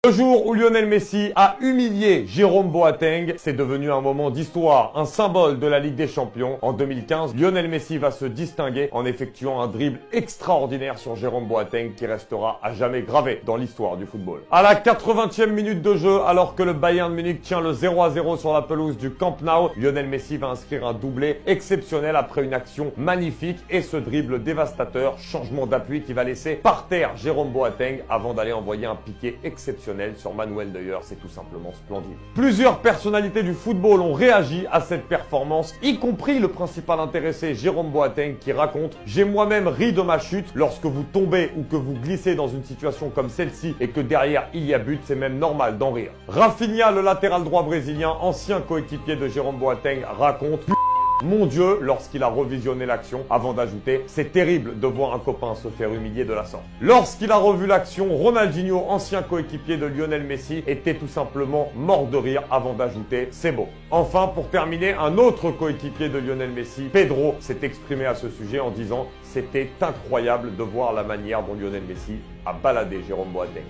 Le jour où Lionel Messi a humilié Jérôme Boateng, c'est devenu un moment d'histoire, un symbole de la Ligue des Champions. En 2015, Lionel Messi va se distinguer en effectuant un dribble extraordinaire sur Jérôme Boateng qui restera à jamais gravé dans l'histoire du football. À la 80e minute de jeu, alors que le Bayern Munich tient le 0-0 sur la pelouse du Camp Nou, Lionel Messi va inscrire un doublé exceptionnel après une action magnifique et ce dribble dévastateur, changement d'appui qui va laisser par terre Jérôme Boateng avant d'aller envoyer un piqué exceptionnel sur Manuel Neuer, c'est tout simplement splendide. Plusieurs personnalités du football ont réagi à cette performance, y compris le principal intéressé Jérôme Boateng qui raconte « J'ai moi-même ri de ma chute, lorsque vous tombez ou que vous glissez dans une situation comme celle-ci et que derrière il y a but, c'est même normal d'en rire ». Rafinha, le latéral droit brésilien, ancien coéquipier de Jérôme Boateng, raconte « Mon Dieu » lorsqu'il a revisionné l'action, avant d'ajouter « C'est terrible de voir un copain se faire humilier de la sorte ». Lorsqu'il a revu l'action, Ronaldinho, ancien coéquipier de Lionel Messi, était tout simplement mort de rire avant d'ajouter « C'est beau ». Enfin, pour terminer, un autre coéquipier de Lionel Messi, Pedro, s'est exprimé à ce sujet en disant « C'était incroyable de voir la manière dont Lionel Messi a baladé Jérôme Boateng ».